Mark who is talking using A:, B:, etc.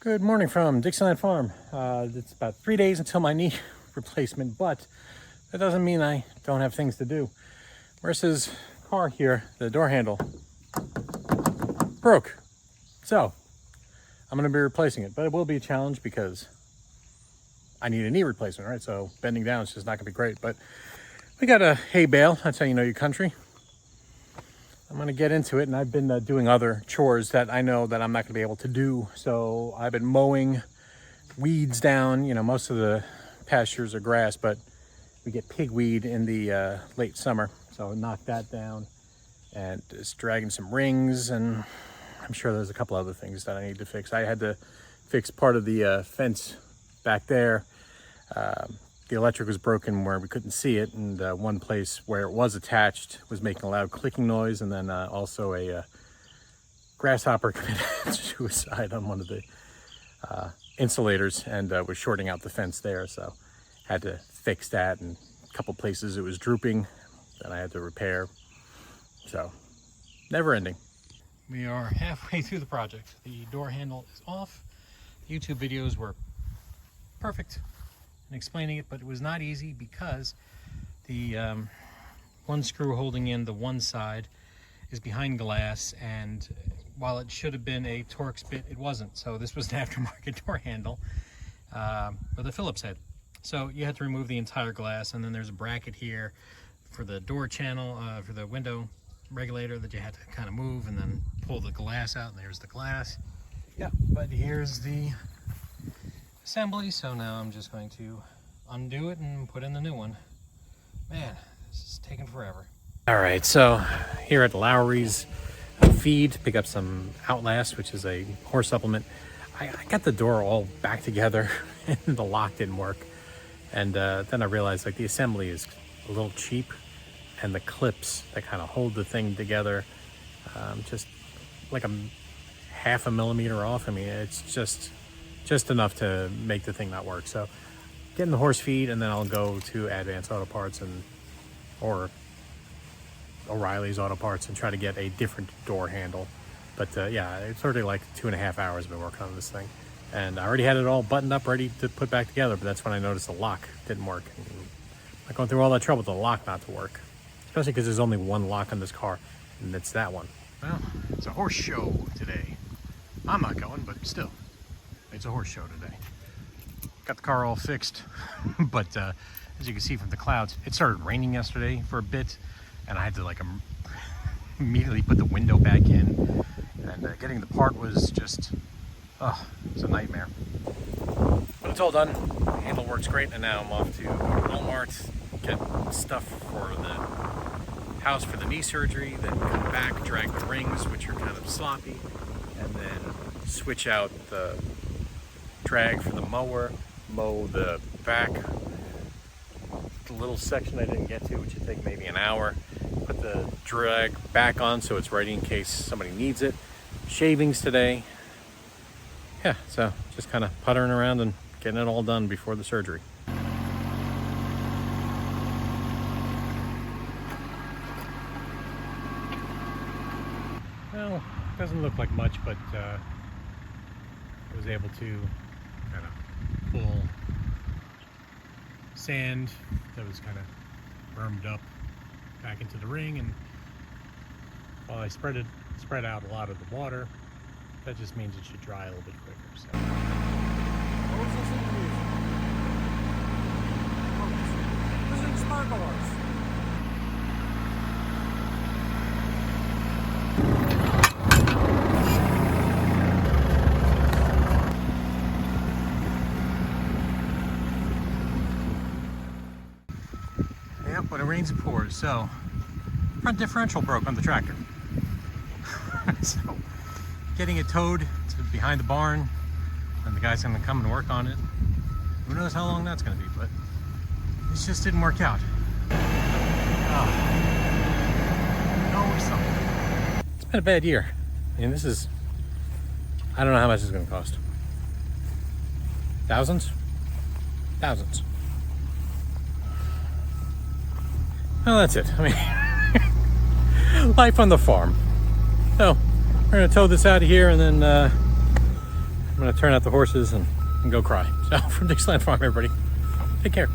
A: Good morning from Dixieland Farm. It's about 3 days until my knee replacement, but that doesn't mean I don't have things to do. Marissa's car here, the door handle, broke. So I'm going to be replacing it, but it will be a challenge because I need a knee replacement, right? So bending down is just not going to be great, but we got a hay bale. That's how you know your country. I'm going to get into it, and I've been doing other chores that I know that I'm not going to be able to do. So I've been mowing weeds down. You know, most of the pastures are grass, but we get pigweed in the late summer. So I knocked that down and just dragging some rings, and I'm sure there's a couple other things that I need to fix. I had to fix part of the fence back there. The electric was broken where we couldn't see it, and one place where it was attached was making a loud clicking noise, and then also a grasshopper committed suicide on one of the insulators and was shorting out the fence there, so had to fix that, and a couple places it was drooping that I had to repair. So never ending. We are halfway through the project. The door handle is off. The YouTube videos were perfect in explaining it, but it was not easy because the one screw holding in the one side is behind glass, and while it should have been a Torx bit, it wasn't. So this was an aftermarket door handle with a Phillips head. So you had to remove the entire glass, and then there's a bracket here for the door channel, for the window regulator that you had to kind of move and then pull the glass out, and there's the glass. Yeah, but here's the assembly. So now I'm just going to undo it and put in the new one. Man, this is taking forever. All right, so here at Lowry's feed to pick up some Outlast, which is a horse supplement. I got the door all back together and the lock didn't work. And then I realized like the assembly is a little cheap, and the clips that kind of hold the thing together just like a half a millimeter off. I mean, it's just enough to make the thing not work. So getting the horse feed, and then I'll go to Advanced Auto Parts or O'Reilly's Auto Parts and try to get a different door handle. But yeah, it's already like 2.5 hours I've been working on this thing, and I already had it all buttoned up ready to put back together, but that's when I noticed the lock didn't work. And I'm going through all that trouble with the lock not to work, especially because there's only one lock on this car, and it's that one. Well, it's a horse show today. I'm not going, but still, it's a horse show today. Got the car all fixed, but as you can see from the clouds, it started raining yesterday for a bit, and I had to like immediately put the window back in, and getting the part was just, it's a nightmare. But it's all done. The handle works great, and now I'm off to Walmart, get stuff for the house for the knee surgery, then come back, drag the rings, which are kind of sloppy, and then switch out the drag for the mower, mow the back, the little section I didn't get to, which would take maybe an hour, put the drag back on so it's ready in case somebody needs it. Shavings today. Yeah, so just kind of puttering around and getting it all done before the surgery. Well, doesn't look like much, but I was able to kind of pull sand that was kind of bermed up back into the ring, and while I spread out a lot of the water, that just means it should dry a little bit quicker. So. What was this in the This is sparklers. Yep, when it rains it pours. So front differential broke on the tractor. So getting it towed to behind the barn, and the guy's gonna come and work on it. Who knows how long that's gonna be, but it just didn't work out. Always something. It's been a bad year. I mean, I don't know how much it's gonna cost. Thousands? Thousands. Well, that's it. I mean, life on the farm. So we're gonna tow this out of here and then I'm gonna turn out the horses and go cry. So from Dixieland Farm, everybody, take care.